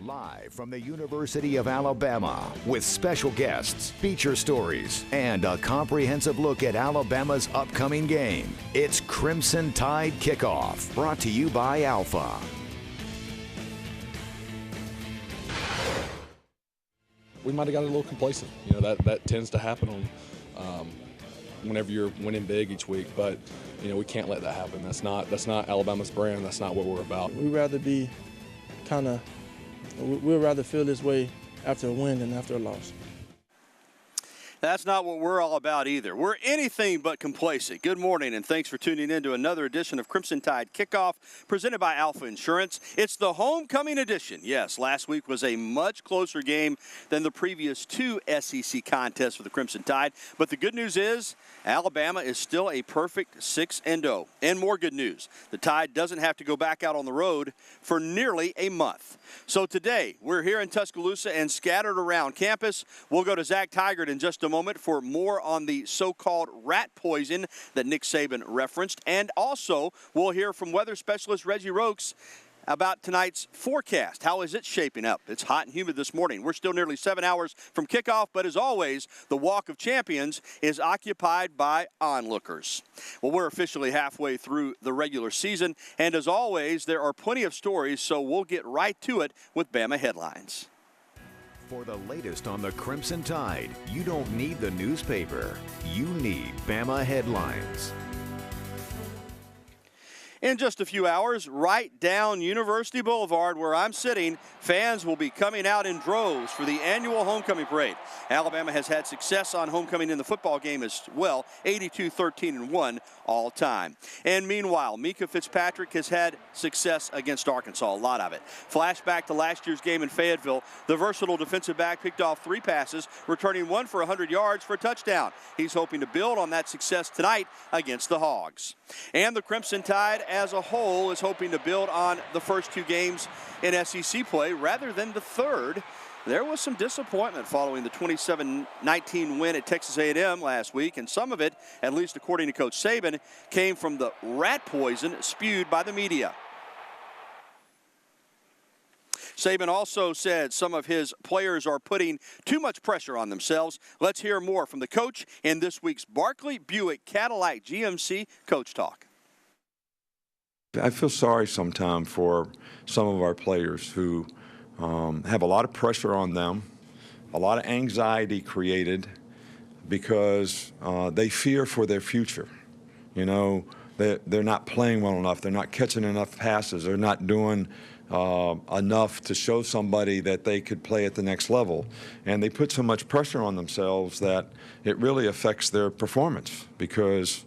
Live from the University of Alabama with special guests, feature stories, and a comprehensive look at Alabama's upcoming game. It's Crimson Tide Kickoff, brought to you by Alpha. We might have got a little complacent. You know, that tends to happen on whenever you're winning big each week, but you know, we can't let that happen. That's not Alabama's brand. That's not what we're about. We'd rather be we'd rather feel this way after a win than after a loss. That's not what we're all about either. We're anything but complacent. Good morning, and thanks for tuning in to another edition of Crimson Tide Kickoff, presented by Alpha Insurance. It's the homecoming edition. Yes, last week was a much closer game than the previous two SEC contests for the Crimson Tide. But the good news is Alabama is still a perfect 6-0. And more good news, the Tide doesn't have to go back out on the road for nearly a month. So today, we're here in Tuscaloosa and scattered around campus. We'll go to Zach Tigert in just a moment for more on the so-called rat poison that Nick Saban referenced. And also, we'll hear from weather specialist Reggie Rokes about tonight's forecast. How is it shaping up? It's hot and humid this morning. We're still nearly 7 hours from kickoff, but as always, the Walk of Champions is occupied by onlookers. Well, we're officially halfway through the regular season, and as always, there are plenty of stories, so we'll get right to it with Bama Headlines. For the latest on the Crimson Tide, you don't need the newspaper. You need Bama Headlines. In just a few hours, right down University Boulevard where I'm sitting, fans will be coming out in droves for the annual homecoming parade. Alabama has had success on homecoming in the football game as well, 82-13-1 all time. And meanwhile, Mika Fitzpatrick has had success against Arkansas, a lot of it. Flashback to last year's game in Fayetteville, the versatile defensive back picked off 3 passes, returning 1 for 100 yards for a touchdown. He's hoping to build on that success tonight against the Hogs. And the Crimson Tide as a whole is hoping to build on the first 2 games in SEC play rather than the third. There was some disappointment following the 27-19 win at Texas A&M last week, and some of it, at least according to Coach Saban, came from the rat poison spewed by the media. Saban also said some of his players are putting too much pressure on themselves. Let's hear more from the coach in this week's Barkley Buick Cadillac GMC Coach Talk. I feel sorry sometimes for some of our players who have a lot of pressure on them, a lot of anxiety created because they fear for their future. You know, they're not playing well enough. They're not catching enough passes. They're not doing enough to show somebody that they could play at the next level. And they put so much pressure on themselves that it really affects their performance because,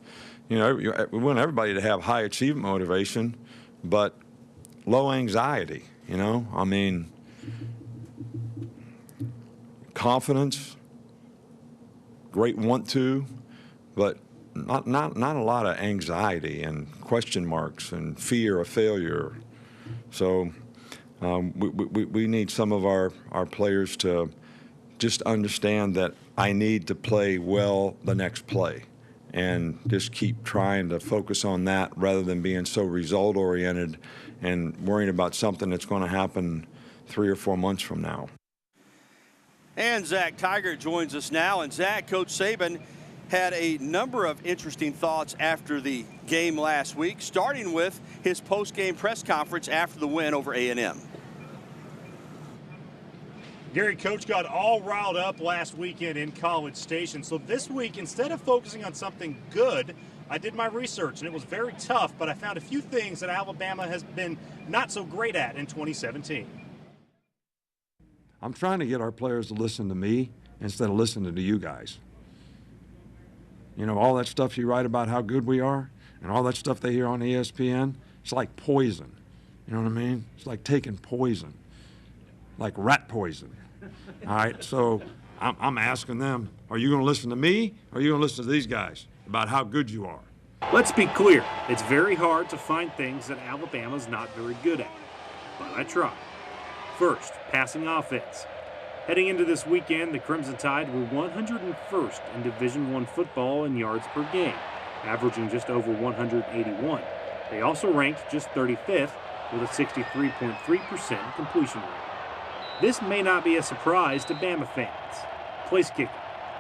you know, we want everybody to have high achievement motivation, but low anxiety, you know? I mean, confidence, great want to, but not a lot of anxiety and question marks and fear of failure. So we need some of our players to just understand that I need to play well the next play and just keep trying to focus on that rather than being so result-oriented and worrying about something that's going to happen 3 or 4 months from now. And Zach Tigert joins us now. And Zach, Coach Saban had a number of interesting thoughts after the game last week, starting with his post-game press conference after the win over A&M. Gary, Coach got all riled up last weekend in College Station. So this week, instead of focusing on something good, I did my research, and it was very tough, but I found a few things that Alabama has been not so great at in 2017. I'm trying to get our players to listen to me instead of listening to you guys. You know, all that stuff you write about how good we are and all that stuff they hear on ESPN, it's like poison. You know what I mean? It's like taking poison, like rat poison. All right, so I'm asking them, are you going to listen to me or are you going to listen to these guys about how good you are? Let's be clear. It's very hard to find things that Alabama's not very good at, but I try. First, passing offense. Heading into this weekend, the Crimson Tide were 101st in Division I football in yards per game, averaging just over 181. They also ranked just 35th with a 63.3% completion rate. this may not be a surprise to Bama fans. Place kicker.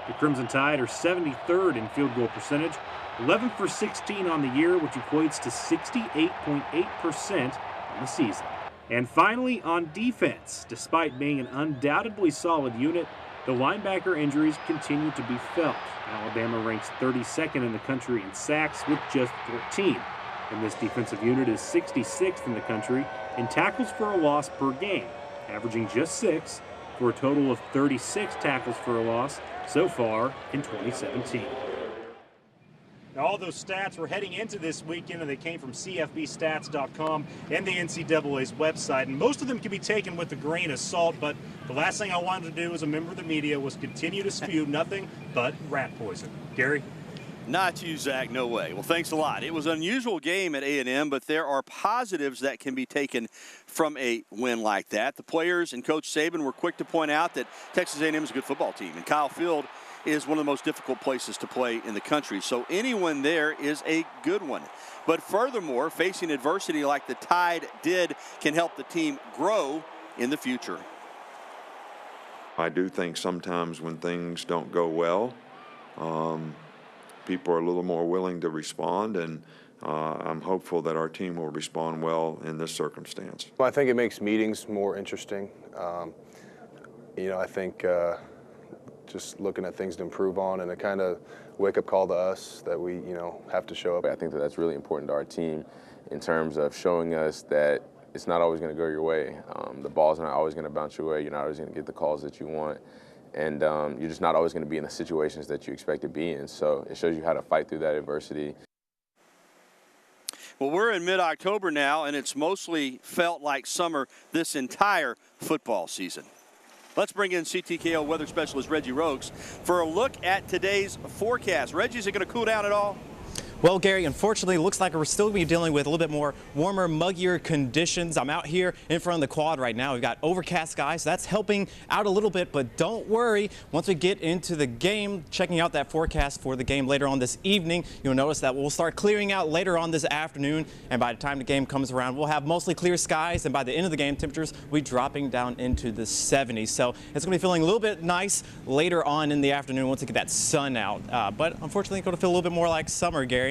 The Crimson Tide are 73rd in field goal percentage, 11 for 16 on the year, which equates to 68.8% on the season. And finally, on defense, despite being an undoubtedly solid unit, the linebacker injuries continue to be felt. Alabama ranks 32nd in the country in sacks with just 14. And this defensive unit is 66th in the country in tackles for a loss per game, averaging just 6 for a total of 36 tackles for a loss so far in 2017. Now, all those stats were heading into this weekend, and they came from CFBstats.com and the NCAA's website. And most of them can be taken with a grain of salt, but the last thing I wanted to do as a member of the media was continue to spew nothing but rat poison. Gary? Not you, Zach. No way. Well, thanks a lot. It was an unusual game at A&M, but there are positives that can be taken from a win like that. The players and Coach Saban were quick to point out that Texas A&M is a good football team, and Kyle Field is one of the most difficult places to play in the country. So anyone there is a good one. But furthermore, facing adversity like the Tide did can help the team grow in the future. I do think sometimes when things don't go well, people are a little more willing to respond, and I'm hopeful that our team will respond well in this circumstance. I think it makes meetings more interesting. I think just looking at things to improve on, and a kind of wake-up call to us that we, have to show up. I think that that's really important to our team in terms of showing us that it's not always going to go your way. The ball's not always going to bounce your way. You're not always going to get the calls that you want. And you're just not always going to be in the situations that you expect to be in. So it shows you how to fight through that adversity. Well, we're in mid-October now, and it's mostly felt like summer this entire football season. Let's bring in CTKO weather specialist Reggie Rogues for a look at today's forecast. Reggie, is it going to cool down at all? Well, Gary, unfortunately, it looks like we're still going to be dealing with a little bit more warmer, muggier conditions. I'm out here in front of the quad right now. We've got overcast skies, so that's helping out a little bit, but don't worry. Once we get into the game, checking out that forecast for the game later on this evening, you'll notice that we'll start clearing out later on this afternoon, and by the time the game comes around, we'll have mostly clear skies, and by the end of the game, temperatures will be dropping down into the 70s. So it's going to be feeling a little bit nice later on in the afternoon once we get that sun out, but unfortunately, it's going to feel a little bit more like summer, Gary.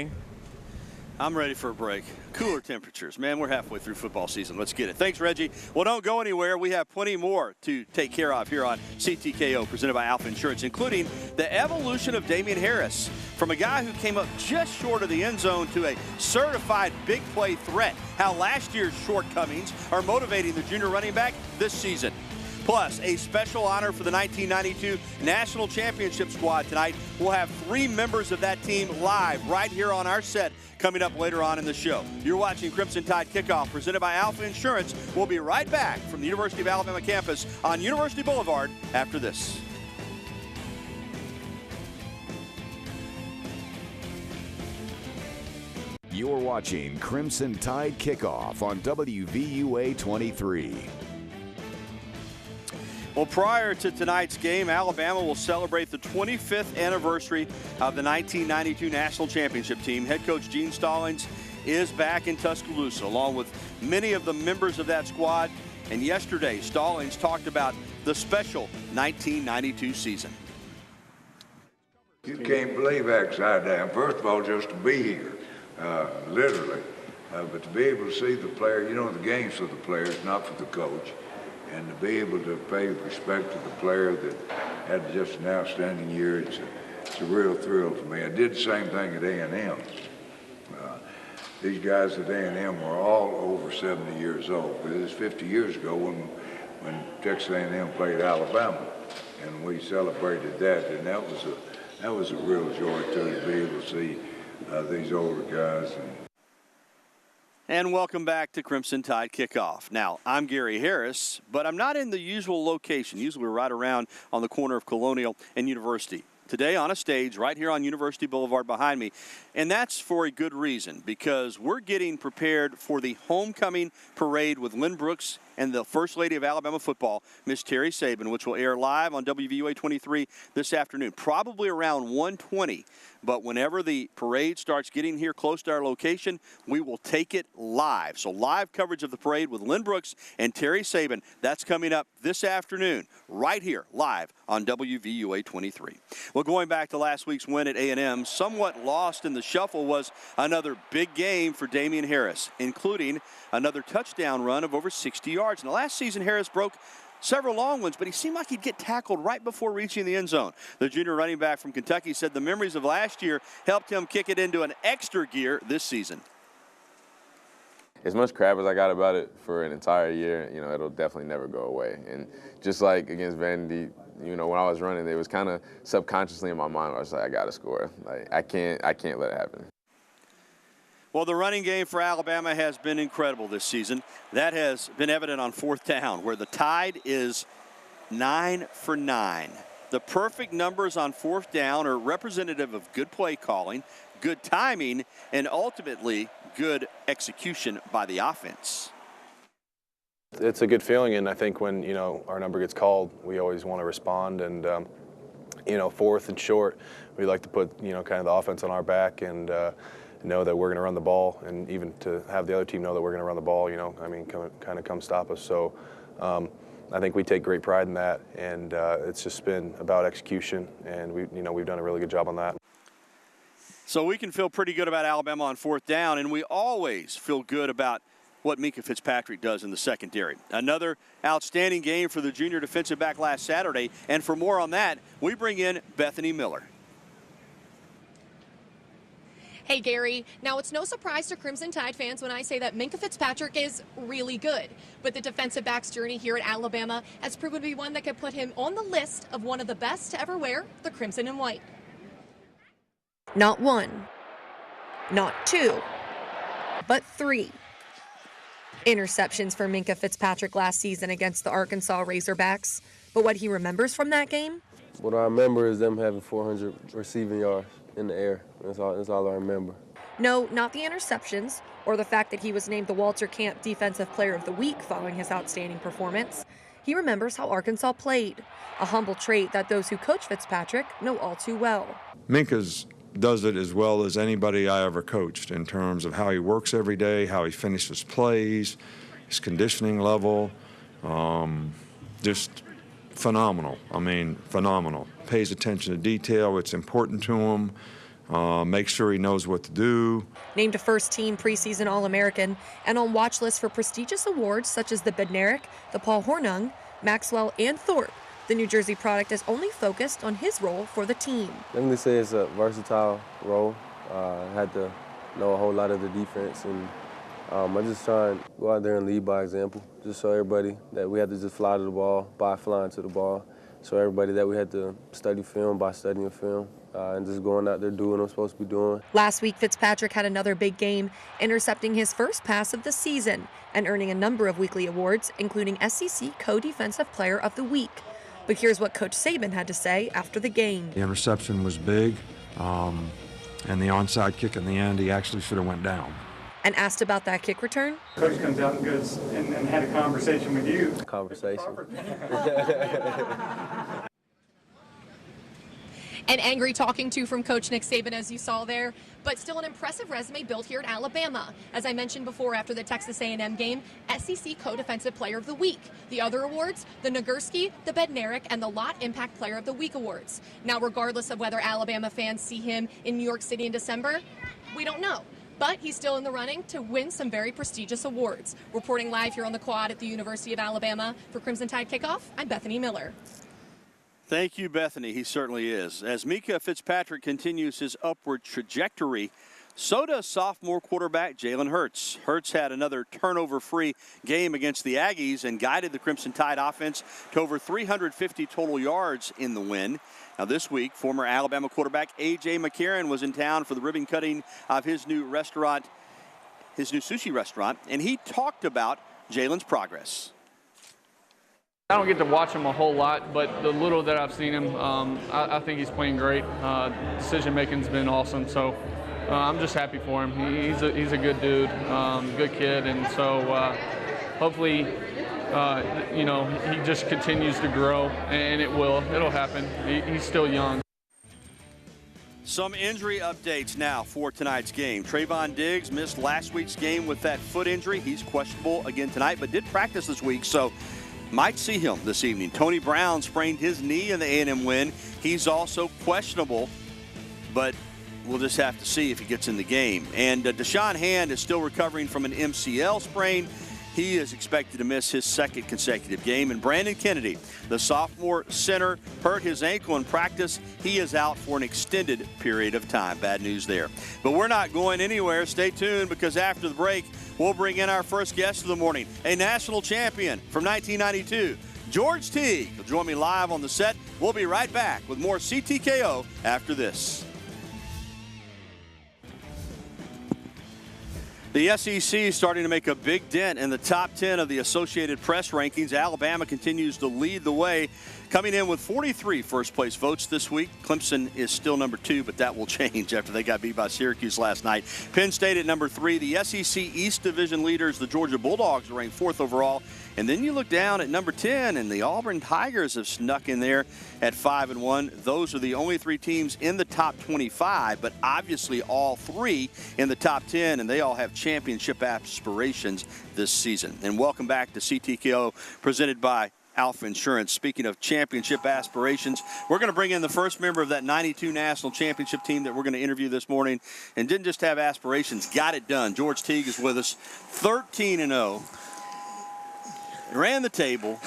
I'm ready for a break. Cooler temperatures. Man, we're halfway through football season. Let's get it. Thanks, Reggie. Well, don't go anywhere. We have plenty more to take care of here on CTKO, presented by Alpha Insurance, including the evolution of Damian Harris, from a guy who came up just short of the end zone to a certified big play threat. How last year's shortcomings are motivating the junior running back this season. Plus, a special honor for the 1992 National Championship squad tonight. We'll have 3 members of that team live right here on our set coming up later on in the show. You're watching Crimson Tide Kickoff, presented by Alpha Insurance. We'll be right back from the University of Alabama campus on University Boulevard after this. You're watching Crimson Tide Kickoff on WVUA 23. Well, prior to tonight's game, Alabama will celebrate the 25th anniversary of the 1992 National Championship team. Head coach Gene Stallings is back in Tuscaloosa, along with many of the members of that squad. And yesterday, Stallings talked about the special 1992 season. You can't believe how excited I am. First of all, just to be here, literally. But to be able to see the player, the game's for the players, not for the coach. And to be able to pay respect to the player that had just an outstanding year, it's a real thrill for me. I did the same thing at A&M. These guys at A&M were all over 70 years old. It was 50 years ago when Texas A&M played Alabama, and we celebrated that. And that was a real joy too, to be able to see these older guys. And welcome back to Crimson Tide Kickoff. Now, I'm Gary Harris, but I'm not in the usual location. Usually we're right around on the corner of Colonial and University. Today on a stage right here on University Boulevard behind me. And that's for a good reason, because we're getting prepared for the homecoming parade with Lynn Brooks and the First Lady of Alabama football, Miss Terry Saban, which will air live on WVUA 23 this afternoon, probably around 1:20. But whenever the parade starts getting here close to our location, we will take it live. So live coverage of the parade with Lynn Brooks and Terry Saban. That's coming up this afternoon, right here, live on WVUA 23. Well, going back to last week's win at A&M, somewhat lost in the shuffle was another big game for Damian Harris, including another touchdown run of over 60 yards. Now, last season, Harris broke several long ones, but he seemed like he'd get tackled right before reaching the end zone. The junior running back from Kentucky said the memories of last year helped him kick it into an extra gear this season. As much crap as I got about it for an entire year, you know, it'll definitely never go away. And just like against Vandy, you know, when I was running, it was kind of subconsciously in my mind. I was like, I got to score. Like, I can't let it happen. Well, the running game for Alabama has been incredible this season. That has been evident on fourth down, where the Tide is 9 for 9. The perfect numbers on fourth down are representative of good play calling, good timing, and ultimately good execution by the offense. It's a good feeling, and I think when, you know, our number gets called, we always want to respond. And, you know, fourth and short, we like to put, you know, kind of the offense on our back and know that we're going to run the ball, and even to have the other team know that we're going to run the ball, you know, I mean, come stop us. So I think we take great pride in that, and it's just been about execution, and we've done a really good job on that. So we can feel pretty good about Alabama on fourth down, and we always feel good about what Minkah Fitzpatrick does in the secondary. Another outstanding game for the junior defensive back last Saturday, and for more on that, we bring in Bethany Miller. Hey, Gary. Now, it's no surprise to Crimson Tide fans when I say that Minkah Fitzpatrick is really good. But the defensive back's journey here at Alabama has proven to be one that could put him on the list of one of the best to ever wear the crimson and white. Not one, not two, but 3 interceptions for Minkah Fitzpatrick last season against the Arkansas Razorbacks. But what he remembers from that game? What I remember is them having 400 receiving yards in the air. That's all I remember. No, not the interceptions or the fact that he was named the Walter Camp Defensive Player of the Week following his outstanding performance. He remembers how Arkansas played, a humble trait that those who coach Fitzpatrick know all too well. Minkah does it as well as anybody I ever coached in terms of how he works every day, how he finishes plays, his conditioning level, just phenomenal. I mean, phenomenal. Pays attention to detail. It's important to him. Makes sure he knows what to do. Named a first-team preseason All-American and on watch lists for prestigious awards such as the Bednarik, the Paul Hornung, Maxwell, and Thorpe, the New Jersey product is only focused on his role for the team. Let me say it's a versatile role. I had to know a whole lot of the defense, and I just try and go out there and lead by example. Just show everybody that we had to just fly to the ball by flying to the ball. Show everybody that we had to study film by studying film. And just going out there doing what I'm supposed to be doing. Last week, Fitzpatrick had another big game, intercepting his first pass of the season and earning a number of weekly awards, including SEC Co-Defensive Player of the Week. But here's what Coach Saban had to say after the game. The interception was big, and the onside kick in the end, he actually should have went down. And asked about that kick return. Coach comes out and goes and had a conversation with you. Conversation. An angry talking to from Coach Nick Saban, as you saw there, but still an impressive resume built here at Alabama. As I mentioned before, after the Texas A&M game, SEC Co-Defensive Player of the Week. The other awards, the Nagurski, the Bednarik, and the Lott Impact Player of the Week awards. Now, regardless of whether Alabama fans see him in New York City in December, we don't know. But he's still in the running to win some very prestigious awards. Reporting live here on the quad at the University of Alabama for Crimson Tide Kickoff, I'm Bethany Miller. Thank you, Bethany. He certainly is. As Minkah Fitzpatrick continues his upward trajectory, so does sophomore quarterback Jalen Hurts. Hurts had another turnover-free game against the Aggies and guided the Crimson Tide offense to over 350 total yards in the win. Now this week, former Alabama quarterback A.J. McCarron was in town for the ribbon cutting of his new restaurant, his new sushi restaurant, and he talked about Jalen's progress. I don't get to watch him a whole lot, but the little that I've seen him, I think he's playing great. Decision-making's been awesome, so I'm just happy for him. He's a good dude, good kid, and so hopefully, you know, he just continues to grow, and it'll happen. He's still young. Some injury updates now for tonight's game. Trayvon Diggs missed last week's game with that foot injury. He's questionable again tonight, but did practice this week, so might see him this evening. Tony Brown sprained his knee in the A&M win. He's also questionable, but we'll just have to see if he gets in the game. And Deshaun Hand is still recovering from an MCL sprain. He is expected to miss his second consecutive game. And Brandon Kennedy, the sophomore center, hurt his ankle in practice. He is out for an extended period of time. Bad news there. But we're not going anywhere. Stay tuned, because after the break, we'll bring in our first guest of the morning, a national champion from 1992. George Teague will join me live on the set. We'll be right back with more CTKO after this. The SEC is starting to make a big dent in the top 10 of the Associated Press rankings. Alabama continues to lead the way, coming in with 43 first-place votes this week. Clemson is still number 2, but that will change after they got beat by Syracuse last night. Penn State at number 3. The SEC East Division leaders, the Georgia Bulldogs, are ranked 4th overall. And then you look down at number 10, and the Auburn Tigers have snuck in there at 5-1. Those are the only 3 teams in the top 25, but obviously all 3 in the top 10, and they all have championship aspirations this season. And welcome back to CTKO, presented by Alpha Insurance. Speaking of championship aspirations, we're going to bring in the first member of that 92 national championship team that we're going to interview this morning, and didn't just have aspirations, got it done. George Teague is with us, 13-0. Ran the table.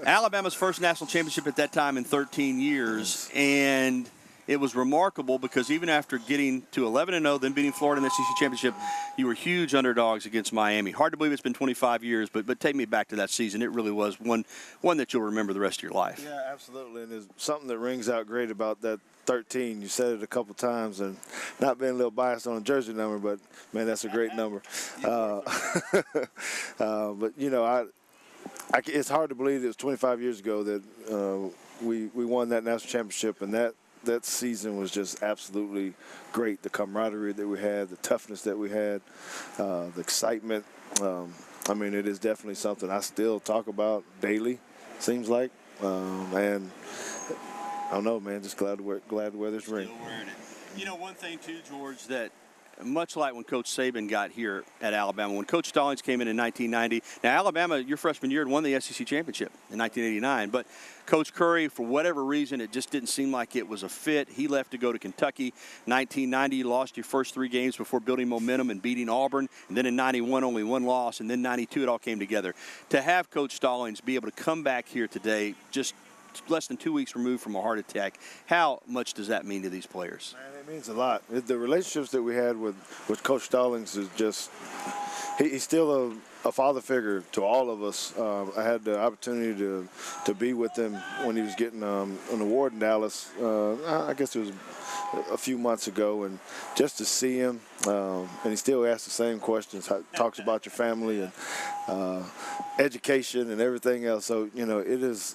Alabama's first national championship at that time in 13 years, and it was remarkable because even after getting to 11-0, then beating Florida in the SEC championship, you were huge underdogs against Miami. Hard to believe it's been 25 years, but take me back to that season. It really was one that you'll remember the rest of your life. Yeah, absolutely, and there's something that rings out great about that 13. You said it a couple times, and not being a little biased on a jersey number, but, man, that's a great number. But, you know, it's hard to believe it was 25 years ago that we won that national championship, and that season was just absolutely great. The camaraderie that we had, the toughness that we had, the excitement. I mean, it is definitely something I still talk about daily, seems like. And I don't know, man, just glad to wear this ring. Still wearing it. You know, one thing, too, George, that much like when Coach Saban got here at Alabama, when Coach Stallings came in 1990. Now, Alabama, your freshman year, had won the SEC championship in 1989. But Coach Curry, for whatever reason, it just didn't seem like it was a fit. He left to go to Kentucky. 1990, you lost your first 3 games before building momentum and beating Auburn. And then in 91, only 1 loss. And then 92, it all came together. To have Coach Stallings be able to come back here today, just less than 2 weeks removed from a heart attack, how much does that mean to these players? Man, it means a lot. The relationships that we had with Coach Stallings is just he's still a father figure to all of us. I had the opportunity to be with him when he was getting an award in Dallas. I guess it was a few months ago, and just to see him, and he still asks the same questions, talks about your family and education and everything else. So, you know, it is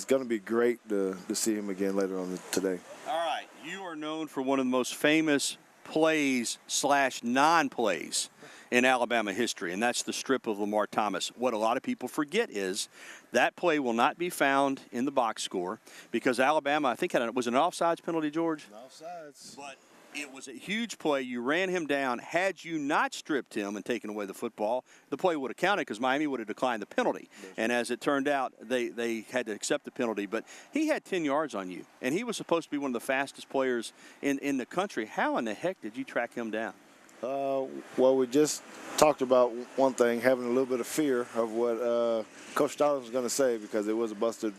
going to be great to see him again later on today. All right. You are known for one of the most famous plays / non-plays in Alabama history, and that's the strip of Lamar Thomas. What a lot of people forget is that play will not be found in the box score because Alabama, I think, was it an offsides penalty, George? Offsides. But it was a huge play. You ran him down. Had you not stripped him and taken away the football, the play would have counted because Miami would have declined the penalty. And as it turned out, they had to accept the penalty. But he had 10 yards on you, and he was supposed to be one of the fastest players in the country. How in the heck did you track him down? Well, we just talked about one thing, having a little bit of fear of what Coach Stallings was going to say because it was a busted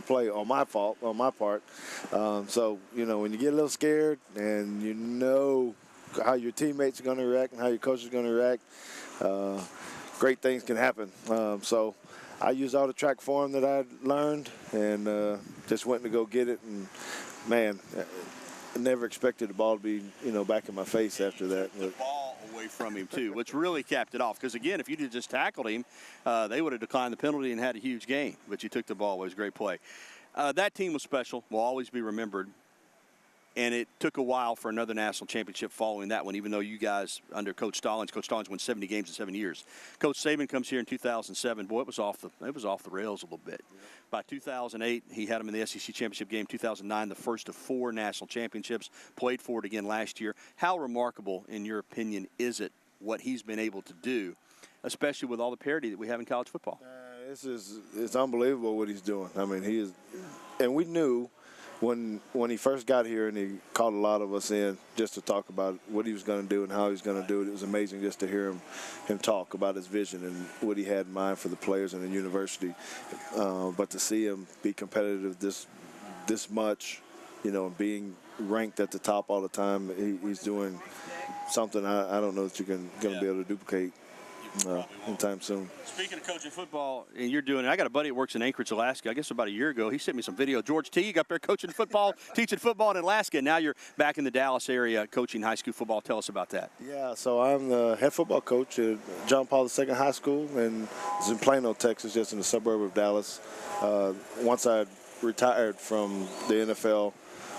play on my part. So, you know, when you get a little scared and you know how your teammates are going to react and how your coach is going to react, great things can happen. So I used all the track form that I learned and just went to go get it. And, man, I never expected the ball to be, you know, back in my face after that. The ball away from him, too, which really capped it off. Because, again, if you had just tackled him, they would have declined the penalty and had a huge game. But you took the ball. It was a great play. That team was special, will always be remembered. And it took a while for another national championship following that one, even though you guys, under Coach Stallings won 70 games in 7 years. Coach Saban comes here in 2007. Boy, it was off the rails a little bit. Yeah. By 2008, he had him in the SEC championship game. 2009, the first of 4 national championships. Played for it again last year. How remarkable, in your opinion, is it what he's been able to do, especially with all the parity that we have in college football? It's unbelievable what he's doing. I mean, he is, and we knew when he first got here and he called a lot of us in just to talk about what he was going to do and how he was going to do it. It was amazing just to hear him talk about his vision and what he had in mind for the players in the university. But to see him be competitive this much, you know, being ranked at the top all the time, he's doing something I don't know that you're going to be able to duplicate anytime soon. Speaking of coaching football, and you're doing it, I got a buddy that works in Anchorage, Alaska. I guess about a year ago, he sent me some video. George Teague up there coaching football, teaching football in Alaska. Now you're back in the Dallas area coaching high school football. Tell us about that. Yeah, so I'm the head football coach at John Paul II High School, and it's in Plano, Texas, just in the suburb of Dallas. Once I retired from the NFL,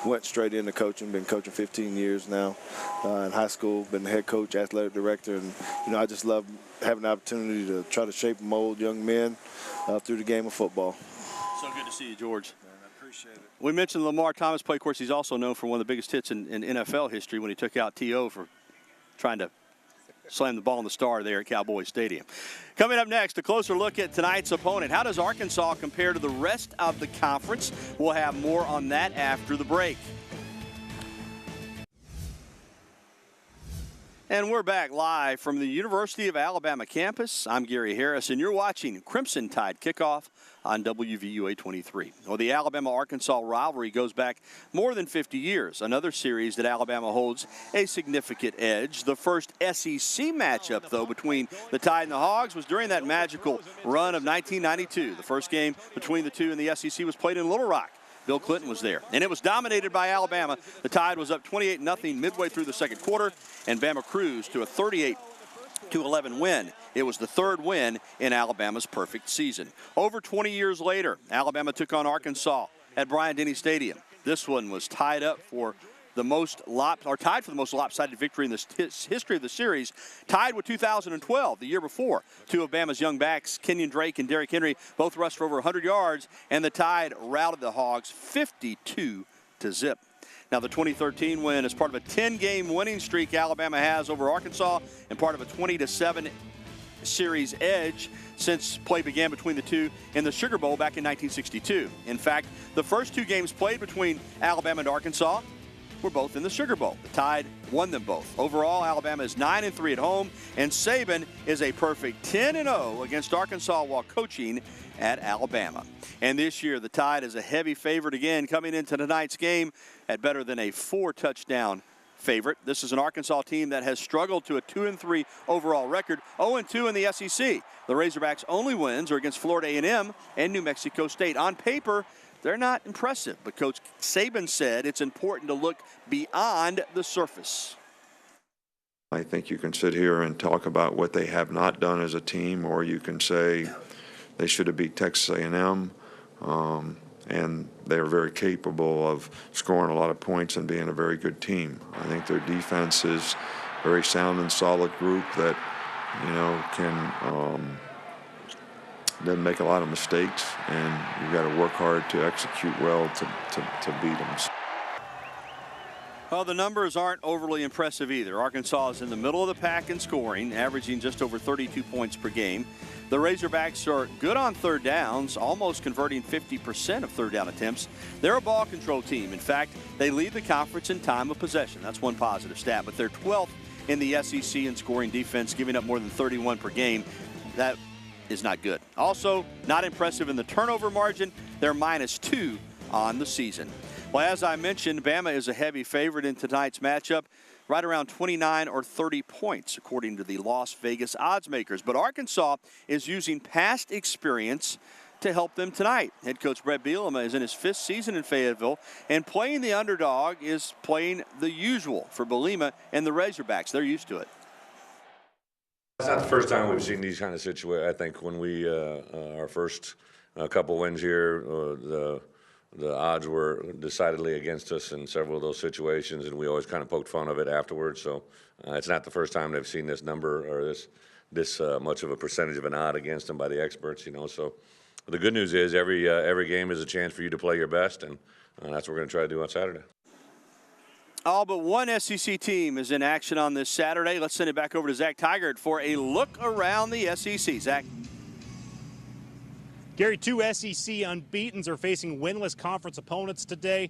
went straight into coaching. Been coaching 15 years now in high school. Been the head coach, athletic director, and I just love having the opportunity to try to shape and mold young men through the game of football. So good to see you, George. Man, I appreciate it. We mentioned Lamar Thomas play. Of course, he's also known for one of the biggest hits in NFL history when he took out T.O. for trying to slam the ball in the star there at Cowboy Stadium. Coming up next, a closer look at tonight's opponent. How does Arkansas compare to the rest of the conference? We'll have more on that after the break. And we're back live from the University of Alabama campus. I'm Gary Harris, and you're watching Crimson Tide Kickoff on WVUA 23. Well, the Alabama-Arkansas rivalry goes back more than 50 years. Another series that Alabama holds a significant edge. The first SEC matchup, though, between the Tide and the Hogs was during that magical run of 1992. The first game between the two in the SEC was played in Little Rock. Bill Clinton was there, and it was dominated by Alabama. The Tide was up 28-0 midway through the second quarter, and Bama cruised to a 38-11 win. It was the third win in Alabama's perfect season. Over 20 years later, Alabama took on Arkansas at Bryant-Denny Stadium. This one was tied for the most lopsided victory in the history of the series, tied with 2012, the year before. Two of Bama's young backs, Kenyon Drake and Derrick Henry, both rushed for over 100 yards, and the Tide routed the Hogs 52-0. Now, the 2013 win is part of a 10-game winning streak Alabama has over Arkansas and part of a 20-7 series edge since play began between the two in the Sugar Bowl back in 1962. In fact, the first 2 games played between Alabama and Arkansas were both in the Sugar Bowl. The Tide won them both. Overall, Alabama is 9-3 at home, and Saban is a perfect 10-0 against Arkansas while coaching at Alabama. And this year, the Tide is a heavy favorite again, coming into tonight's game at better than a 4-touchdown favorite. This is an Arkansas team that has struggled to a 2-3 overall record, 0-2 in the SEC. The Razorbacks' only wins are against Florida A&M and New Mexico State. On paper, they're not impressive, but Coach Saban said it's important to look beyond the surface. I think you can sit here and talk about what they have not done as a team, or you can say they should have beat Texas A&M, and they're very capable of scoring a lot of points and being a very good team. I think their defense is a very sound and solid group that, can doesn't make a lot of mistakes, and you've got to work hard to execute well to beat them. Well, the numbers aren't overly impressive either. Arkansas is in the middle of the pack in scoring, averaging just over 32 points per game. The Razorbacks are good on third downs, almost converting 50% of third down attempts. They're a ball control team. In fact, they lead the conference in time of possession. That's one positive stat, but they're 12th in the SEC in scoring defense, giving up more than 31 per game. That is not good. Also, not impressive in the turnover margin. They're -2 on the season. Well, as I mentioned, Bama is a heavy favorite in tonight's matchup, right around 29 or 30 points, according to the Las Vegas odds makers. But Arkansas is using past experience to help them tonight. Head coach Brett Bielema is in his 5th season in Fayetteville, and playing the underdog is playing the usual for Bielema and the Razorbacks. They're used to it. It's not the first time we've seen these kind of situations. I think when we our first couple wins here, the odds were decidedly against us in several of those situations, and we always kind of poked fun of it afterwards. So it's not the first time they've seen this number or this much of a percentage of an odd against them by the experts, you know. So the good news is every game is a chance for you to play your best, and that's what we're going to try to do on Saturday. All but one SEC team is in action on this Saturday. Let's send it back over to Zach Tigard for a look around the SEC. Zach. Gary, 2 SEC unbeatens are facing winless conference opponents today.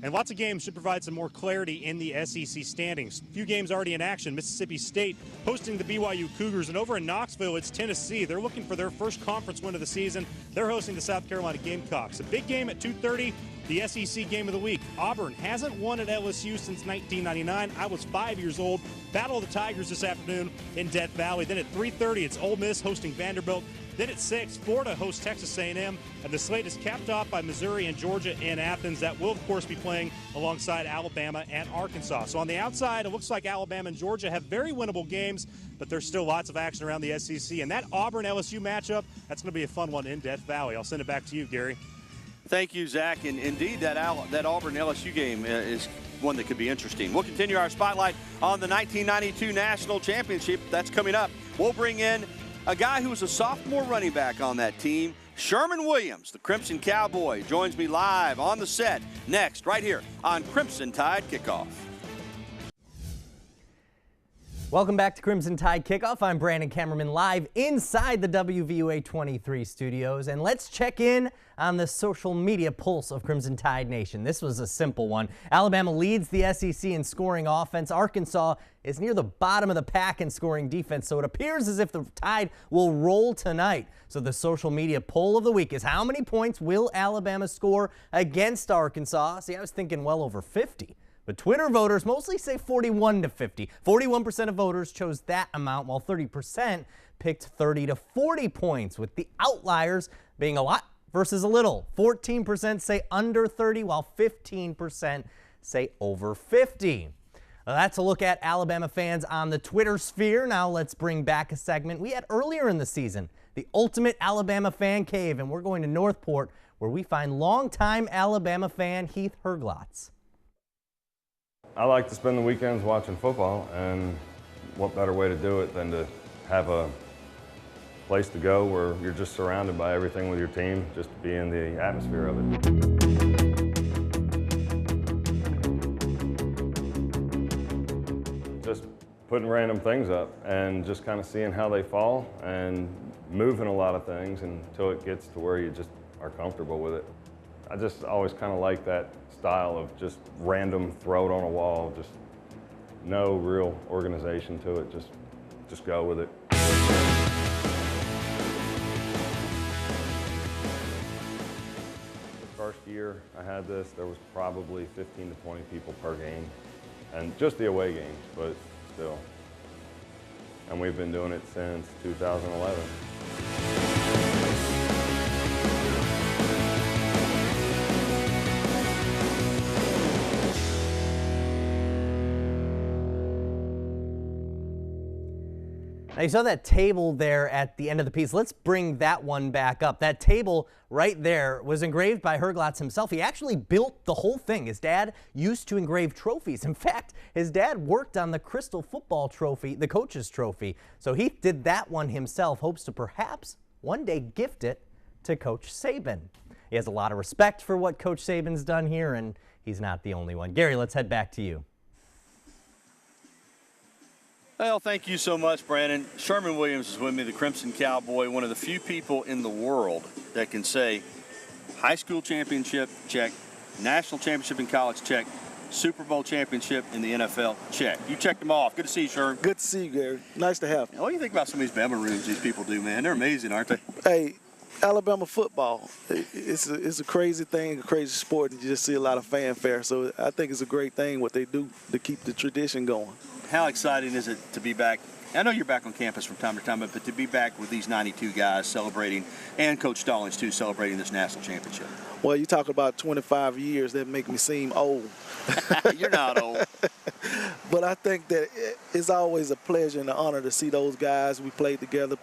And lots of games should provide some more clarity in the SEC standings. A few games already in action. Mississippi State hosting the BYU Cougars. And over in Knoxville, it's Tennessee. They're looking for their first conference win of the season. They're hosting the South Carolina Gamecocks. A big game at 2:30, the SEC game of the week. Auburn hasn't won at LSU since 1999. I was 5 years old. Battle of the Tigers this afternoon in Death Valley. Then at 3:30, it's Ole Miss hosting Vanderbilt. Then at 6, Florida hosts Texas A&M, and the slate is capped off by Missouri and Georgia in Athens. That will, of course, be playing alongside Alabama and Arkansas. So on the outside, it looks like Alabama and Georgia have very winnable games, but there's still lots of action around the SEC. And that Auburn-LSU matchup, that's going to be a fun one in Death Valley. I'll send it back to you, Gary. Thank you, Zach. And indeed, that Auburn-LSU game is one that could be interesting. We'll continue our spotlight on the 1992 National Championship. That's coming up. We'll bring in a guy who was a sophomore running back on that team, Sherman Williams, the Crimson Cowboy, joins me live on the set next, right here on Crimson Tide Kickoff. Welcome back to Crimson Tide Kickoff. I'm Brandon Cameraman live inside the WVUA 23 studios, and let's check in on the social media pulse of Crimson Tide Nation. This was a simple one. Alabama leads the SEC in scoring offense. Arkansas is near the bottom of the pack in scoring defense, so it appears as if the Tide will roll tonight. So the social media poll of the week is, how many points will Alabama score against Arkansas? See, I was thinking well over 50. But Twitter voters mostly say 41 to 50. 41% of voters chose that amount, while 30% picked 30 to 40 points, with the outliers being a lot versus a little. 14% say under 30, while 15% say over 50. Well, that's a look at Alabama fans on the Twitter sphere. Now let's bring back a segment we had earlier in the season, the Ultimate Alabama Fan Cave, and we're going to Northport, where we find longtime Alabama fan Heath Herglotz. I like to spend the weekends watching football, and what better way to do it than to have a place to go where you're just surrounded by everything with your team, just to be in the atmosphere of it. Just putting random things up and just kind of seeing how they fall and moving a lot of things until it gets to where you just are comfortable with it. I just always kind of like that style of just random throw it on a wall, just no real organization to it, just go with it. The first year I had this, there was probably 15 to 20 people per game, and just the away games, but still. And we've been doing it since 2011. Now, you saw that table there at the end of the piece. Let's bring that one back up. That table right there was engraved by Herglotz himself. He actually built the whole thing. His dad used to engrave trophies. In fact, his dad worked on the Crystal Football Trophy, the coach's trophy. So he did that one himself, hopes to perhaps one day gift it to Coach Saban. He has a lot of respect for what Coach Saban's done here, and he's not the only one. Gary, let's head back to you. Well, thank you so much, Brandon. Sherman Williams is with me, the Crimson Cowboy, one of the few people in the world that can say high school championship, check, national championship in college, check, Super Bowl championship in the NFL, check. You checked them off. Good to see you, Sherman. Good to see you, Gary. Nice to have you. What do you think about some of these Bama rooms these people do, man? They're amazing, aren't they? Hey, Alabama football, it's a crazy thing, a crazy sport, and you just see a lot of fanfare. So I think it's a great thing what they do to keep the tradition going. How exciting is it to be back? I know you're back on campus from time to time, but to be back with these 92 guys celebrating, and Coach Stallings too, celebrating this national championship. Well, you talk about 25 years, that make me seem old. You're not old. But I think that it's always a pleasure and an honor to see those guys. We played together,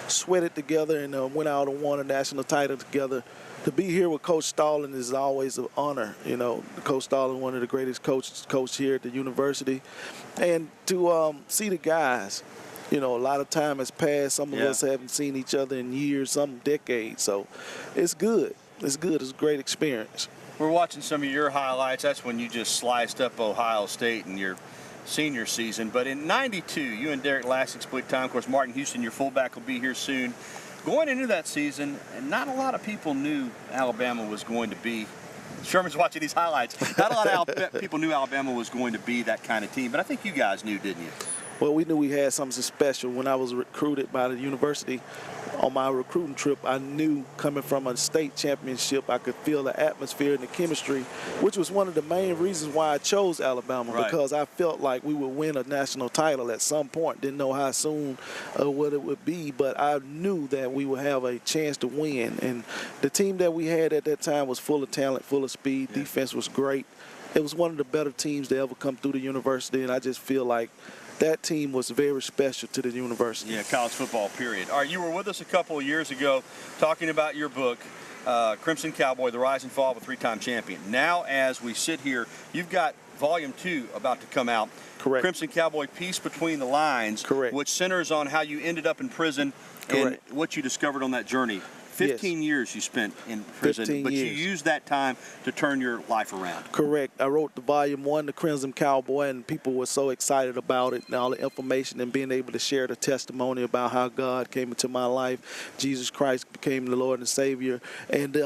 sweated together, and went out and won a national title together. to be here with Coach Stallings is always an honor. You know, Coach Stallings, one of the greatest coaches here at the university. And to see the guys, you know, a lot of time has passed. Some of us haven't seen each other in years, some decades. So it's good. It's good. It's a great experience. We're watching some of your highlights. That's when you just sliced up Ohio State in your senior season. But in '92, you and Derek Lassick split time. Of course, Martin Houston, your fullback, will be here soon. Going into that season, and not a lot of people knew Alabama was going to be. Sherman's watching these highlights. Not a lot of people knew Alabama was going to be that kind of team. But I think you guys knew, didn't you? Well, we knew we had something special. When I was recruited by the university on my recruiting trip, I knew coming from a state championship, I could feel the atmosphere and the chemistry, which was one of the main reasons why I chose Alabama, because I felt like we would win a national title at some point. Didn't know how soon or what it would be, but I knew that we would have a chance to win. And the team that we had at that time was full of talent, full of speed. Defense was great. It was one of the better teams to ever come through the university, and I just feel like that team was very special to the university. Yeah, college football, period. All right, you were with us a couple of years ago talking about your book, Crimson Cowboy, The Rise and Fall of a Three-Time Champion. Now, as we sit here, you've got Volume 2 about to come out. Correct. Crimson Cowboy, Peace Between the Lines. Correct. Which centers on how you ended up in prison and what you discovered on that journey. 15 years you spent in prison, but you used that time to turn your life around. Correct. I wrote the Volume 1, The Crimson Cowboy, and people were so excited about it and all the information and being able to share the testimony about how God came into my life. Jesus Christ became the Lord and Savior. And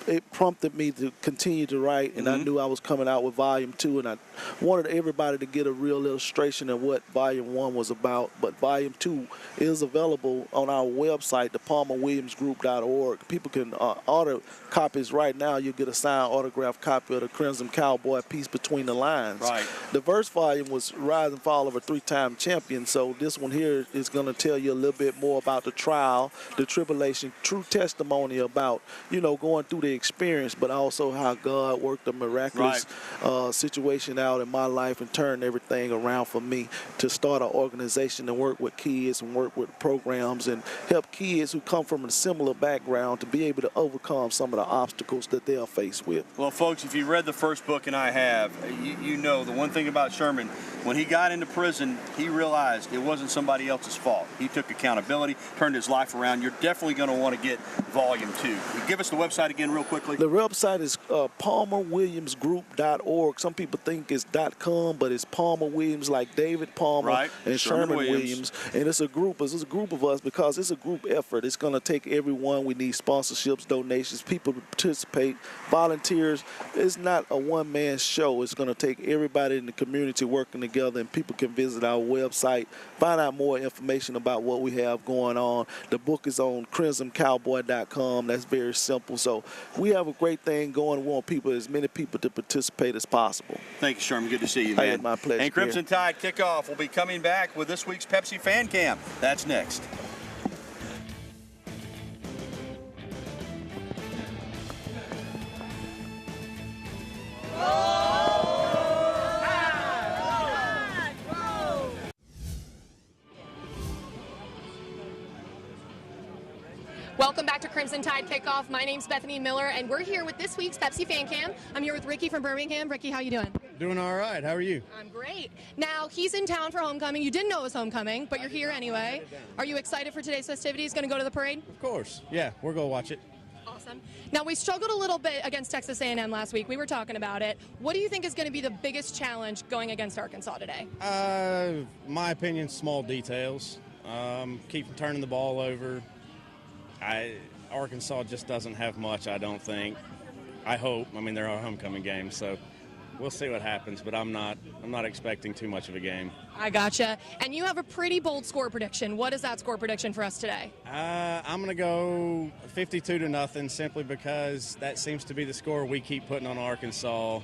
it prompted me to continue to write, and I knew I was coming out with Volume 2, and I wanted everybody to get a real illustration of what Volume 1 was about. But Volume 2 is available on our website, thepalmerwilliamsgroup.org. People can order copies right now. You'll get a signed autographed copy of the Crimson Cowboy, Peace Between the Lines. Right. The first volume was Rise and Fall of a Three-Time Champion, so this one here is going to tell you a little bit more about the trial, the tribulation, true testimony about, you know, going through the experience, but also how God worked a miraculous situation out in my life and turned everything around for me to start an organization and work with kids and work with programs and help kids who come from a similar background to be able to overcome some of the obstacles that they are faced with. Well, folks, if you read the first book, and I have, you know the one thing about Sherman, when he got into prison, he realized it wasn't somebody else's fault. He took accountability, turned his life around. You're definitely going to want to get Volume 2. Give us the website again real quickly. The website is palmerwilliamsgroup.org. Some people think it's .com, but it's Palmer Williams, like David Palmer and Sherman Williams. And it's a group. It's a group of us because it's a group effort. It's going to take everyone. We need sponsorships, donations, people to participate, volunteers. It's not a one-man show. It's going to take everybody in the community working together, and people can visit our website, find out more information about what we have going on. The book is on crimsoncowboy.com. That's very simple. So we have a great thing going. We want people, as many people to participate as possible. Thank you, Sherman. Good to see you, man. Hey, my pleasure. And Crimson Tide Kickoff will be coming back with this week's Pepsi Fan Cam. That's next. Welcome back to Crimson Tide Kickoff. My name's Bethany Miller, and we're here with this week's Pepsi Fan Cam. I'm here with Ricky from Birmingham. Ricky, how you doing? Doing all right. How are you? I'm great. Now, he's in town for homecoming. You didn't know it was homecoming, but you're here anyway. Are you excited for today's festivities? Going to go to the parade? Of course. Yeah, we're going to watch it. Awesome. Now, we struggled a little bit against Texas A&M last week. We were talking about it. What do you think is going to be the biggest challenge going against Arkansas today? My opinion, small details. Keep from turning the ball over. Arkansas just doesn't have much, I don't think. I hope. I mean, they're our homecoming game, so we'll see what happens, but I'm not expecting too much of a game. I gotcha. And you have a pretty bold score prediction. What is that score prediction for us today? I'm going to go 52-0 simply because that seems to be the score we keep putting on Arkansas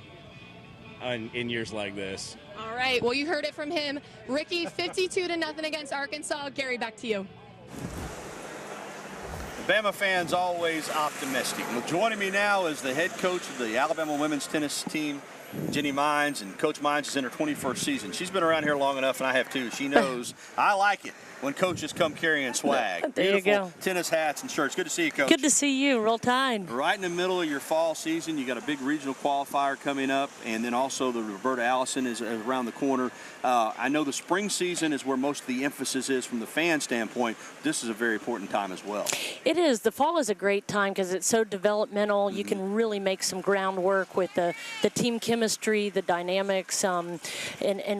in years like this. All right. Well, you heard it from him. Ricky, 52-0 against Arkansas. Gary, back to you. Bama fans always optimistic. Well, joining me now is the head coach of the Alabama women's tennis team, Jenny Mines, and Coach Mines is in her 21st season. She's been around here long enough, and I have too. She knows I like it when coaches come carrying swag. There you go. Tennis hats and shirts. Good to see you, Coach. Good to see you. Roll Tide. Right in the middle of your fall season, you got a big regional qualifier coming up, and then also the Roberta Allison is around the corner. I know the spring season is where most of the emphasis is from the fan standpoint. This is a very important time as well. It is. The fall is a great time because it's so developmental. You can really make some groundwork with the team chemistry, the dynamics, and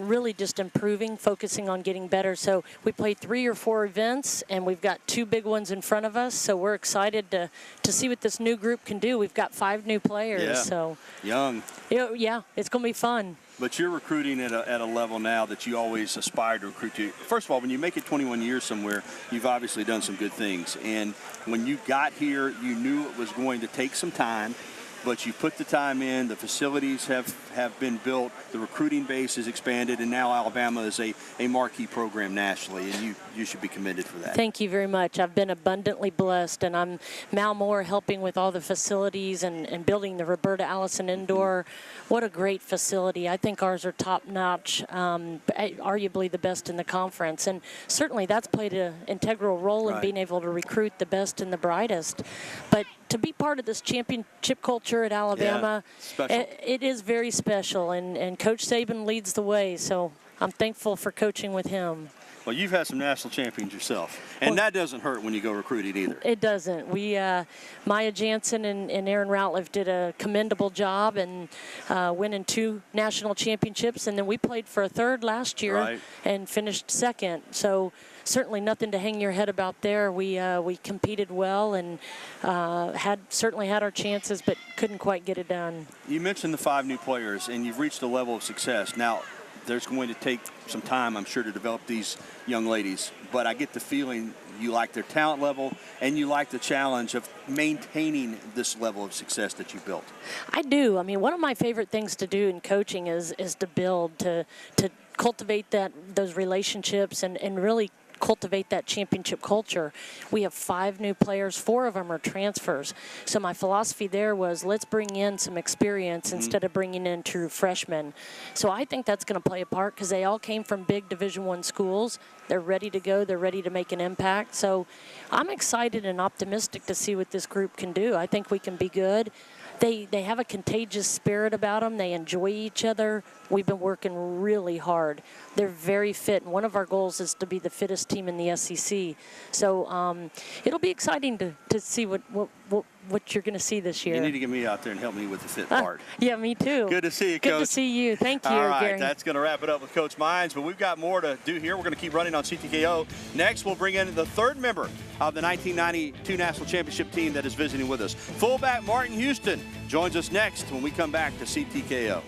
really just improving, focusing on getting better. So we played 3 or 4 events, and we've got 2 big ones in front of us. So we're excited to see what this new group can do. We've got 5 new players. Yeah. So young. Yeah, it's going to be fun. But you're recruiting at a level now that you always aspired to recruit to. First of all, when you make it 21 years somewhere, you've obviously done some good things. And when you got here, you knew it was going to take some time, but you put the time in. The facilities have been built. The recruiting base is expanded, and now Alabama is a marquee program nationally, and you should be commended for that. Thank you very much. I've been abundantly blessed, and I'm Mal Moore helping with all the facilities and building the Roberta Allison Indoor. What a great facility. I think ours are top-notch, arguably the best in the conference, and certainly that's played an integral role in being able to recruit the best and the brightest. But to be part of this championship culture at Alabama, it is very special, and Coach Saban leads the way, so I'm thankful for coaching with him. Well, you've had some national champions yourself, and that doesn't hurt when you go recruiting either. It doesn't. We, Maya Jansen and Aaron Ratliff did a commendable job and winning 2 national championships, and then we played for a 3rd last year and finished 2nd. So certainly nothing to hang your head about there. We competed well and certainly had our chances, but couldn't quite get it done. You mentioned the 5 new players, and you've reached a level of success. Now, there's going to take some time, I'm sure, to develop these young ladies, but I get the feeling you like their talent level and you like the challenge of maintaining this level of success that you built. I do. I mean, one of my favorite things to do in coaching is to build, to cultivate those relationships and really cultivate that championship culture. We have 5 new players, 4 of them are transfers. So my philosophy there was, let's bring in some experience instead of bringing in true freshmen. So I think that's going to play a part because they all came from big Division I schools. They're ready to go. They're ready to make an impact. So I'm excited and optimistic to see what this group can do. I think we can be good. They have a contagious spirit about them. They enjoy each other. We've been working really hard. They're very fit, and one of our goals is to be the fittest team in the SEC. So it'll be exciting to see what you're going to see this year. You need to get me out there and help me with the fit part. Yeah, me too. Good to see you, Coach. Good to see you. Thank you, All right, Gary. that's going to wrap it up with Coach Mines, but we've got more to do here. We're going to keep running on CTKO. Next, we'll bring in the 3rd member of the 1992 National Championship team that is visiting with us. Fullback Martin Houston joins us next when we come back to CTKO.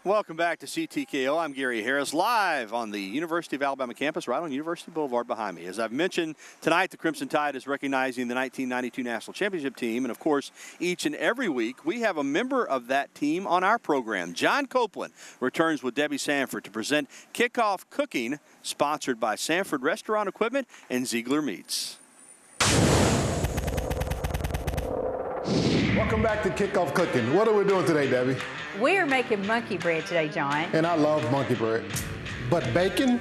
Welcome back to CTKO. I'm Gary Harris, live on the University of Alabama campus, right on University Boulevard behind me. As I've mentioned, tonight the Crimson Tide is recognizing the 1992 National Championship team. And, of course, each and every week we have a member of that team on our program. John Copeland returns with Debbie Sanford to present Kickoff Cooking, sponsored by Sanford Restaurant Equipment and Ziegler Meats. Welcome back to Kickoff Cooking. What are we doing today, Debbie? We're making monkey bread today, John. And I love monkey bread. But bacon?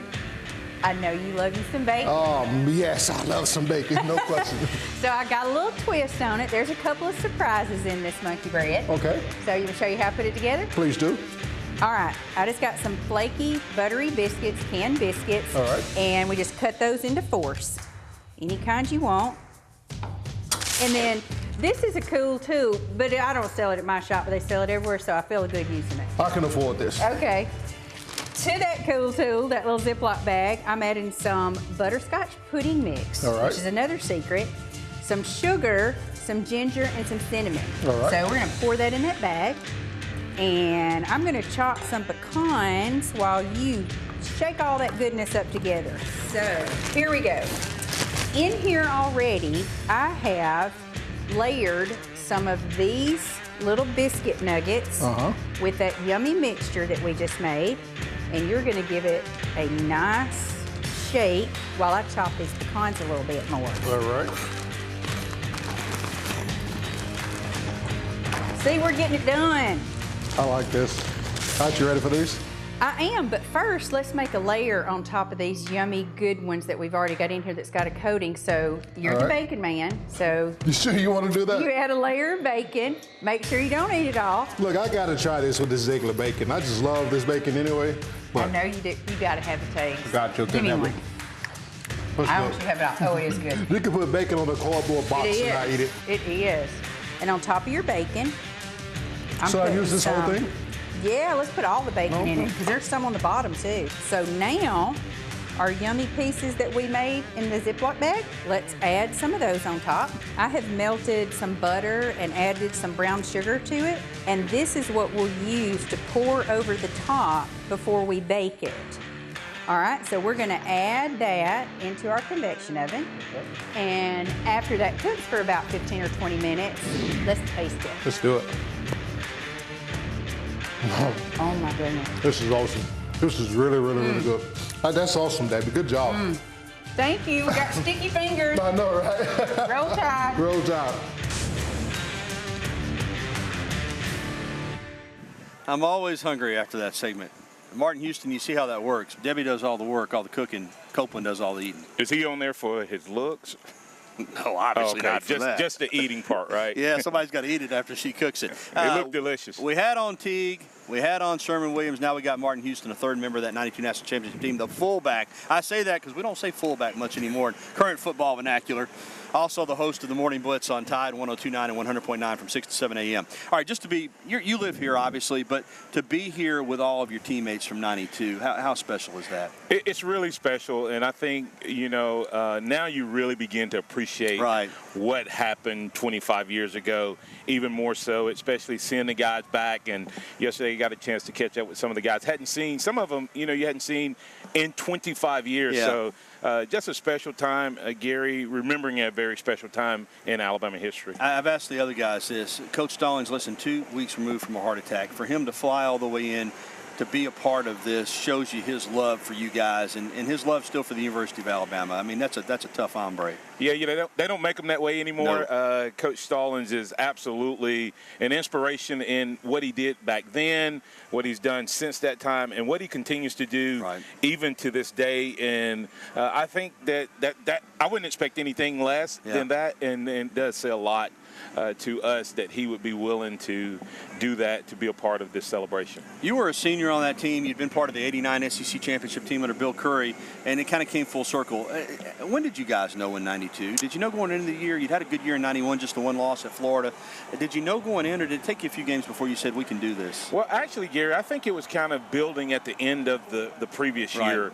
I know you love you some bacon. Oh, yes, I love some bacon, no question. So I got a little twist on it. There's a couple of surprises in this monkey bread. Okay. So you want to show you how I put it together? Please do. All right, I just got some flaky, buttery biscuits, canned biscuits. All right. And we just cut those into 4s, any kind you want. And then this is a cool tool, but I don't sell it at my shop, but they sell it everywhere, so I feel good using it. I can afford this. Okay. To that cool tool, that little Ziploc bag, I'm adding some butterscotch pudding mix, all right, which is another secret, some sugar, some ginger, and some cinnamon. All right. So we're gonna pour that in that bag, and I'm gonna chop some pecans while you shake all that goodness up together. So here we go. In here already, I have layered some of these little biscuit nuggets with that yummy mixture that we just made, and you're gonna give it a nice shake while I chop these pecans a little bit more. All right. See, we're getting it done. I like this. All right, you ready for these? I am, but first, let's make a layer on top of these yummy good ones that we've already got in here that's got a coating. So you're All the right. bacon man, so. You sure you want to do that? You add a layer of bacon. Make sure you don't eat it all. Look, I got to try this with this Ziegler bacon. I just love this bacon anyway. I know you do. You got to have a taste. Got you. Give me one. I want you to have it all. Oh, it is good. You can put bacon on a cardboard box and I eat it. It is. And on top of your bacon, So I use this whole some- thing? Yeah, let's put all the bacon in it because there's some on the bottom too. So now, our yummy pieces that we made in the Ziploc bag, let's add some of those on top. I have melted some butter and added some brown sugar to it. And this is what we'll use to pour over the top before we bake it. All right, so we're gonna add that into our convection oven. And after that cooks for about 15 or 20 minutes, let's taste it. Let's do it. Oh my goodness. This is awesome. This is really, really, really good. That's awesome, Debbie. Good job. Thank you. We got sticky fingers. I know, right? Roll Tide. Roll Tide. I'm always hungry after that segment. Martin Houston, you see how that works. Debbie does all the work, all the cooking. Copeland does all the eating. Is he on there for his looks? No, obviously not for that. Just the eating part, right? Yeah, somebody's got to eat it after she cooks it. They look delicious. We had on Teague. We had on Sherman Williams. Now we got Martin Houston, a third member of that 92 National Championship team, the fullback. I say that because we don't say fullback much anymore in current football vernacular. Also the host of the Morning Blitz on Tide 102.9 and 100.9 from 6 to 7 a.m. All right, just to be, you live here obviously, but to be here with all of your teammates from 92, how special is that? It's really special, and I think, now you really begin to appreciate what happened 25 years ago, even more so, especially seeing the guys back. And yesterday you got a chance to catch up with some of the guys. Hadn't seen, some of them, you hadn't seen in 25 years. Yeah. So just a special time, Gary, remembering a very special time in Alabama history. I've asked the other guys this. Coach Stallings, listen, 2 weeks removed from a heart attack. For him to fly all the way in to be a part of this shows you his love for you guys and his love still for the University of Alabama. I mean, that's a tough hombre. Yeah, they don't make them that way anymore. No. Coach Stallings is absolutely an inspiration in what he did back then, what he's done since that time, and what he continues to do even to this day. And I think that I wouldn't expect anything less than that, and it does say a lot to us that he would be willing to do that, to be a part of this celebration. You were a senior on that team. You'd been part of the '89 SEC championship team under Bill Curry, and it kind of came full circle. When did you guys know in '92? Did you know going into the year? You'd had a good year in '91, just the one loss at Florida. Did you know going in, or did it take you a few games before you said we can do this? Well, actually, Gary, I think it was kind of building at the end of the previous year.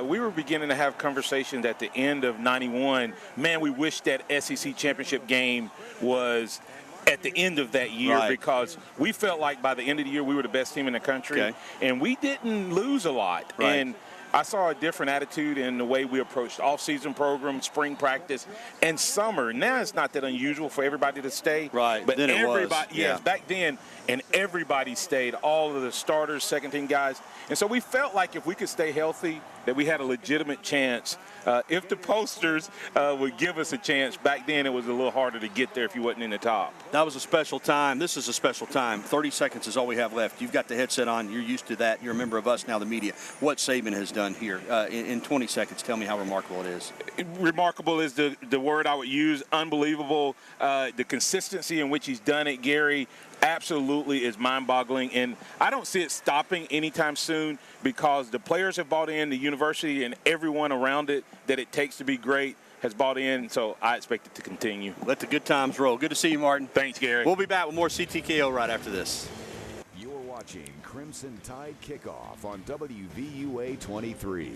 We were beginning to have conversations at the end of '91. Man, we wish that SEC championship game was at the end of that year because we felt like by the end of the year we were the best team in the country, and we didn't lose a lot. And I saw a different attitude in the way we approached off-season programs, spring practice, and summer. Now it's not that unusual for everybody to stay. But then it was. Yes, back then, and everybody stayed, all of the starters, second-team guys. And so we felt like if we could stay healthy, that we had a legitimate chance. If the posters would give us a chance, back then it was a little harder to get there if you wasn't in the top. That was a special time. This is a special time. 30 seconds is all we have left. You've got the headset on. You're used to that. You're a member of us now, the media. What Saban has done here in 20 seconds, tell me how remarkable it is. Remarkable is the word I would use. Unbelievable. The consistency in which he's done it, Gary, absolutely is mind-boggling, and I don't see it stopping anytime soon because the players have bought in, the university and everyone around it that it takes to be great has bought in, so I expect it to continue. Let the good times roll. Good to see you, Martin. Thanks, Gary. We'll be back with more CTKO right after this. You're watching Crimson Tide Kickoff on WVUA 23.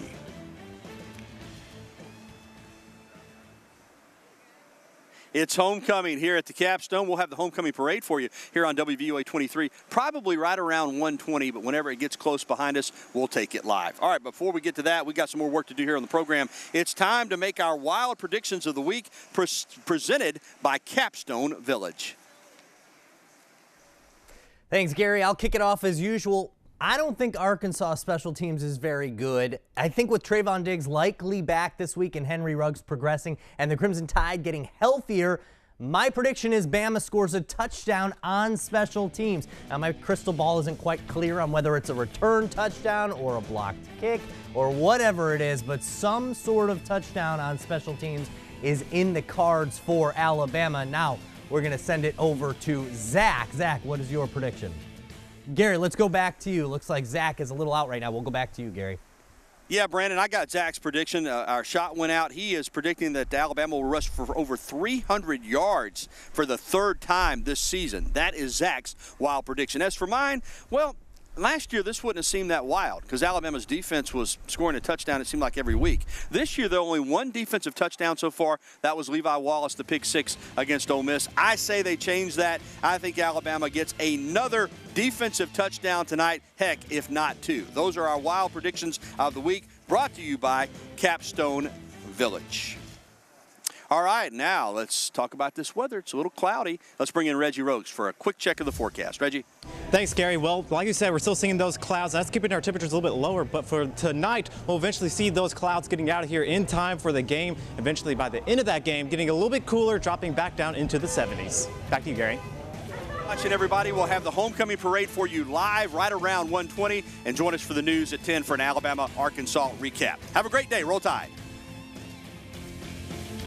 It's homecoming here at the Capstone. We'll have the homecoming parade for you here on WVUA 23, probably right around 1:20, but whenever it gets close behind us, we'll take it live. All right, before we get to that, we got some more work to do here on the program. It's time to make our wild predictions of the week presented by Capstone Village. Thanks, Gary. I'll kick it off as usual. I don't think Arkansas special teams is very good. I think with Trayvon Diggs likely back this week and Henry Ruggs progressing and the Crimson Tide getting healthier, My prediction is Bama scores a touchdown on special teams. Now, my crystal ball isn't quite clear on whether it's a return touchdown or a blocked kick or whatever it is, but some sort of touchdown on special teams is in the cards for Alabama. Now, we're going to send it over to Zach. Zach, what is your prediction? Gary, let's go back to you. Looks like Zach is a little out right now. We'll go back to you, Gary. Yeah, Brandon, I got Zach's prediction. Our shot went out. He is predicting that Alabama will rush for over 300 yards for the third time this season. That is Zach's wild prediction. As for mine, well, last year this wouldn't have seemed that wild because Alabama's defense was scoring a touchdown, it seemed like, every week. This year, though, only one defensive touchdown so far. That was Levi Wallace, the pick six against Ole Miss. I say they change that. I think Alabama gets another defensive touchdown tonight, heck, if not two. Those are our wild predictions of the week, brought to you by Capstone Village. All right, now let's talk about this weather. It's a little cloudy. Let's bring in Reggie Rokes for a quick check of the forecast. Reggie? Thanks, Gary. Well, like you said, we're still seeing those clouds. That's keeping our temperatures a little bit lower, but for tonight, we'll eventually see those clouds getting out of here in time for the game. Eventually, by the end of that game, getting a little bit cooler, dropping back down into the 70s. Back to you, Gary. Watching everybody, we'll have the homecoming parade for you live right around 1:20, and join us for the news at 10 for an Alabama-Arkansas recap. Have a great day. Roll Tide.